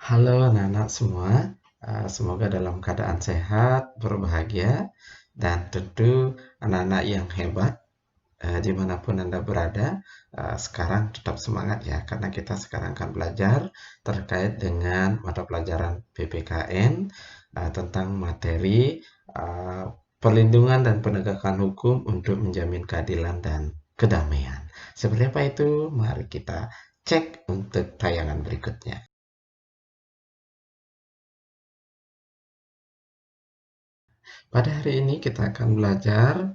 Halo anak-anak semua, semoga dalam keadaan sehat, berbahagia, dan tentu anak-anak yang hebat dimanapun Anda berada. Sekarang tetap semangat ya, karena kita sekarang akan belajar terkait dengan mata pelajaran PPKN tentang materi uh, perlindungan dan penegakan hukum untuk menjamin keadilan dan kedamaian. Seperti apa itu? Mari kita cek untuk tayangan berikutnya. Pada hari ini kita akan belajar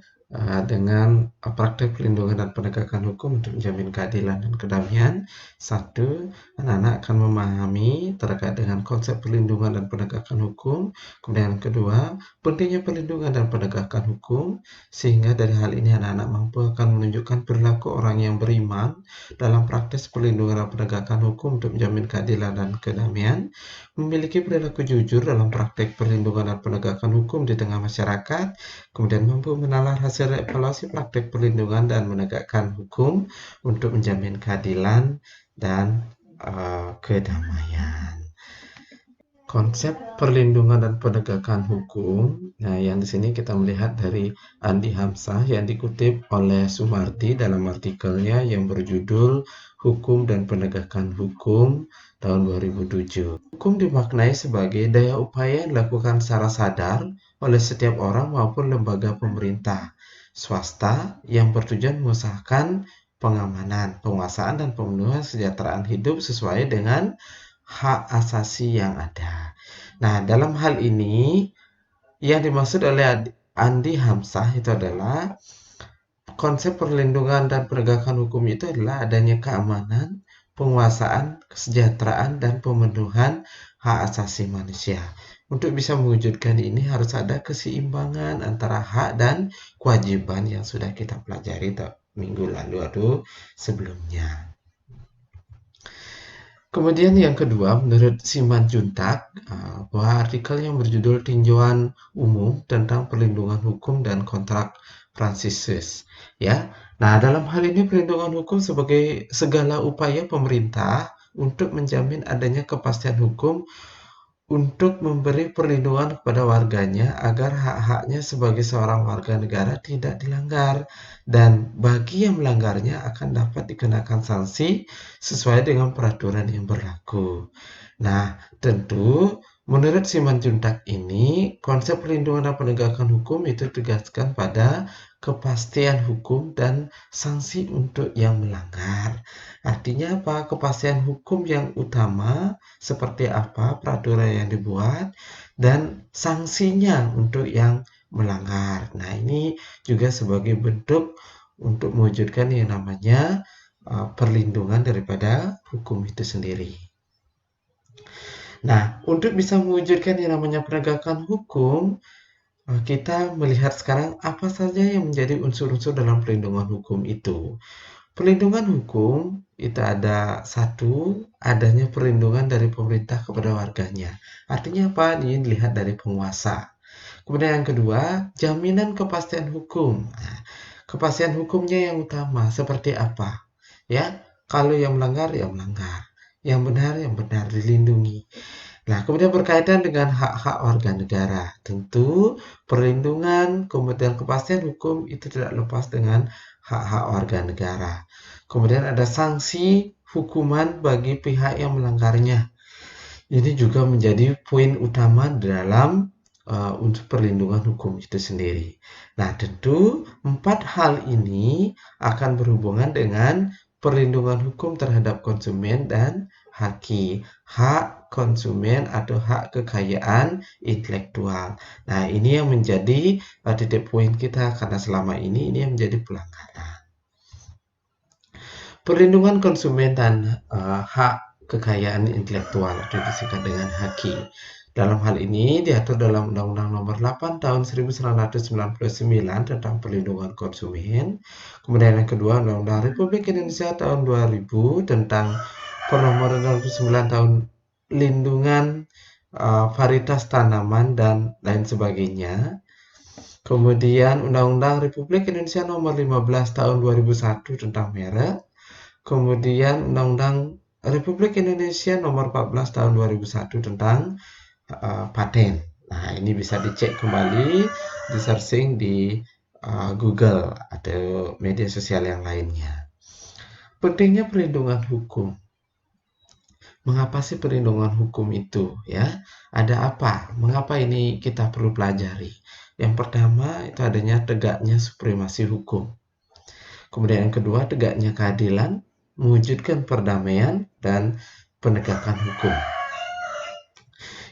dengan praktek perlindungan dan penegakan hukum untuk menjamin keadilan dan kedamaian. Satu, anak-anak akan memahami terkait dengan konsep perlindungan dan penegakan hukum. Kemudian yang kedua, pentingnya perlindungan dan penegakan hukum, sehingga dari hal ini anak-anak mampu akan menunjukkan perilaku orang yang beriman dalam praktek perlindungan dan penegakan hukum untuk menjamin keadilan dan kedamaian, memiliki perilaku jujur dalam praktek perlindungan dan penegakan hukum di tengah masyarakat, kemudian mampu menalar hasil evaluasi praktek perlindungan dan menegakkan hukum untuk menjamin keadilan dan kedamaian. Konsep perlindungan dan penegakan hukum, nah yang di sini kita melihat dari Andi Hamzah yang dikutip oleh Sumardi dalam artikelnya yang berjudul Hukum dan Penegakan Hukum tahun 2007. Hukum dimaknai sebagai daya upaya yang dilakukan secara sadar oleh setiap orang maupun lembaga pemerintah, swasta yang bertujuan mengusahakan pengamanan, penguasaan, dan pemenuhan kesejahteraan hidup sesuai dengan hak asasi yang ada. Nah, dalam hal ini yang dimaksud oleh Andi Hamzah itu adalah konsep perlindungan dan penegakan hukum itu adalah adanya keamanan, penguasaan, kesejahteraan, dan pemenuhan hak asasi manusia. Untuk bisa mewujudkan ini harus ada keseimbangan antara hak dan kewajiban yang sudah kita pelajari minggu lalu atau sebelumnya. Kemudian yang kedua, menurut Simanjuntak, bahwa artikel yang berjudul Tinjauan Umum tentang Perlindungan Hukum dan Kontrak Francisus, ya. Nah, dalam hal ini perlindungan hukum sebagai segala upaya pemerintah untuk menjamin adanya kepastian hukum untuk memberi perlindungan kepada warganya agar hak-haknya sebagai seorang warga negara tidak dilanggar, dan bagi yang melanggarnya akan dapat dikenakan sanksi sesuai dengan peraturan yang berlaku. Nah, tentu menurut Simanjuntak ini, konsep perlindungan dan penegakan hukum itu tegaskan pada kepastian hukum dan sanksi untuk yang melanggar. Artinya apa? Kepastian hukum yang utama seperti apa peraturan yang dibuat dan sanksinya untuk yang melanggar. Nah, ini juga sebagai bentuk untuk mewujudkan yang namanya perlindungan daripada hukum itu sendiri. Nah, untuk bisa mewujudkan yang namanya penegakan hukum, kita melihat sekarang apa saja yang menjadi unsur-unsur dalam perlindungan hukum itu. Perlindungan hukum itu ada satu, adanya perlindungan dari pemerintah kepada warganya. Artinya apa? Ini dilihat dari penguasa. Kemudian yang kedua, jaminan kepastian hukum. Nah, kepastian hukumnya yang utama seperti apa? Ya, kalau yang melanggar ya melanggar, yang benar dilindungi. Nah, kemudian berkaitan dengan hak-hak warga negara. Tentu perlindungan, kemudian kepastian hukum itu tidak lepas dengan hak-hak warga negara. Kemudian ada sanksi hukuman bagi pihak yang melanggarnya. Ini juga menjadi poin utama dalam untuk perlindungan hukum itu sendiri. Nah, tentu empat hal ini akan berhubungan dengan perlindungan hukum terhadap konsumen dan hak konsumen atau hak kekayaan intelektual. Nah, ini yang menjadi titik poin kita karena selama ini yang menjadi pelanggaran. Perlindungan konsumen dan hak kekayaan intelektual atau disingkat dengan HAKI. Dalam hal ini diatur dalam Undang-Undang Nomor 8 Tahun 1999 tentang Perlindungan Konsumen. Kemudian yang kedua, Undang-Undang Republik Indonesia tahun 2000 tentang Penomoran 29 Tahun Lindungan Varietas Tanaman dan lain sebagainya. Kemudian Undang-Undang Republik Indonesia Nomor 15 Tahun 2001 tentang merek. Kemudian Undang-Undang Republik Indonesia nomor 14 tahun 2001 tentang paten. Nah, ini bisa dicek kembali, di searching di Google atau media sosial yang lainnya. Pentingnya perlindungan hukum. Mengapa sih perlindungan hukum itu, ya? Ada apa? Mengapa ini kita perlu pelajari? Yang pertama, itu adanya tegaknya supremasi hukum. Kemudian yang kedua, tegaknya keadilan, mewujudkan perdamaian, dan penegakan hukum.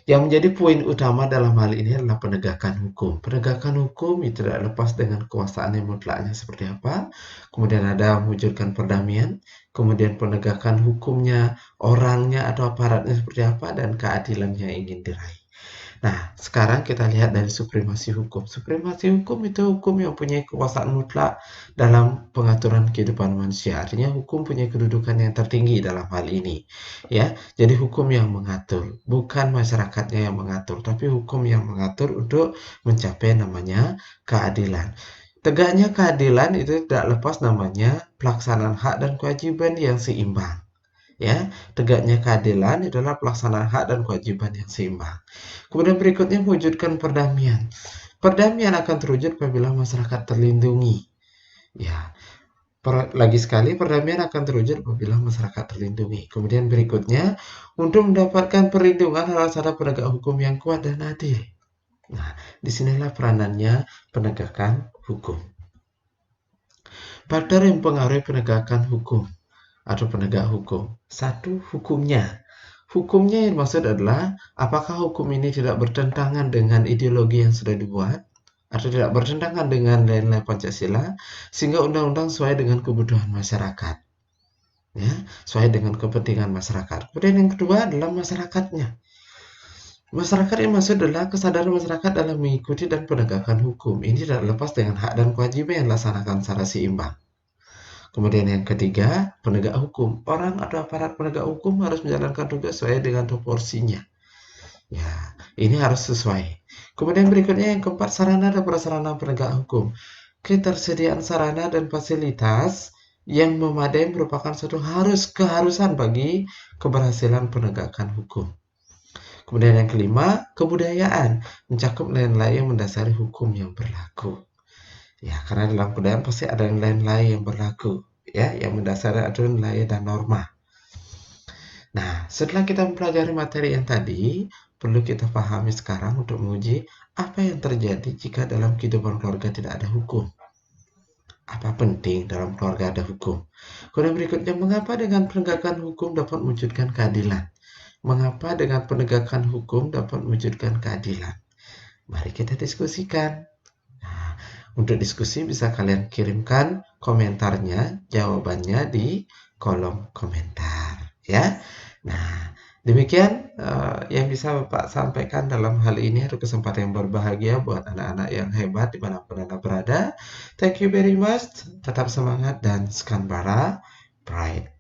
Yang menjadi poin utama dalam hal ini adalah penegakan hukum. Penegakan hukum itu tidak lepas dengan kekuasaan yang mutlaknya seperti apa. Kemudian ada mewujudkan perdamaian, kemudian penegakan hukumnya, orangnya atau aparatnya seperti apa, dan keadilannya ingin diraih. Nah, sekarang kita lihat dari supremasi hukum. Supremasi hukum itu hukum yang punya kekuasaan mutlak dalam pengaturan kehidupan manusia. Artinya hukum punya kedudukan yang tertinggi dalam hal ini. Ya, jadi hukum yang mengatur, bukan masyarakatnya yang mengatur, tapi hukum yang mengatur untuk mencapai namanya keadilan. Tegaknya keadilan itu tidak lepas namanya pelaksanaan hak dan kewajiban yang seimbang. Ya, tegaknya keadilan adalah pelaksanaan hak dan kewajiban yang seimbang. Kemudian berikutnya mewujudkan perdamaian. Perdamaian akan terwujud apabila masyarakat terlindungi. Ya, lagi sekali perdamaian akan terwujud apabila masyarakat terlindungi. Kemudian berikutnya, untuk mendapatkan perlindungan harus ada penegak hukum yang kuat dan adil. Nah, disinilah peranannya penegakan hukum. Faktor yang mempengaruhi penegakan hukum atau penegak hukum. Satu, hukumnya. Hukumnya yang maksud adalah apakah hukum ini tidak bertentangan dengan ideologi yang sudah dibuat atau tidak bertentangan dengan nilai-nilai Pancasila sehingga undang-undang sesuai dengan kebutuhan masyarakat. Ya, sesuai dengan kepentingan masyarakat. Kemudian yang kedua adalah masyarakatnya. Masyarakat yang maksud adalah kesadaran masyarakat dalam mengikuti dan penegakan hukum. Ini tidak lepas dengan hak dan kewajiban yang dilaksanakan secara seimbang. Kemudian yang ketiga, penegak hukum. Orang atau aparat penegak hukum harus menjalankan tugas sesuai dengan proporsinya. Ya, ini harus sesuai. Kemudian berikutnya yang keempat, sarana dan prasarana penegak hukum. Ketersediaan sarana dan fasilitas yang memadai merupakan suatu keharusan bagi keberhasilan penegakan hukum. Kemudian yang kelima, kebudayaan. Mencakup nilai-nilai yang mendasari hukum yang berlaku. Ya, karena dalam kebudayaan pasti ada nilai-nilai yang berlaku, ya, yang mendasari aturan nilai dan norma. Nah, setelah kita mempelajari materi yang tadi, perlu kita pahami sekarang untuk menguji apa yang terjadi jika dalam kehidupan keluarga tidak ada hukum. Apa penting dalam keluarga ada hukum? Kemudian berikutnya, mengapa dengan penegakan hukum dapat mewujudkan keadilan? Mengapa dengan penegakan hukum dapat mewujudkan keadilan? Mari kita diskusikan. Untuk diskusi bisa kalian kirimkan komentarnya, jawabannya di kolom komentar, ya. Nah, demikian yang bisa Bapak sampaikan dalam hal ini. Ada kesempatan yang berbahagia buat anak-anak yang hebat dimanapun Anda berada. Thank you very much. Tetap semangat dan Skanbara Pride.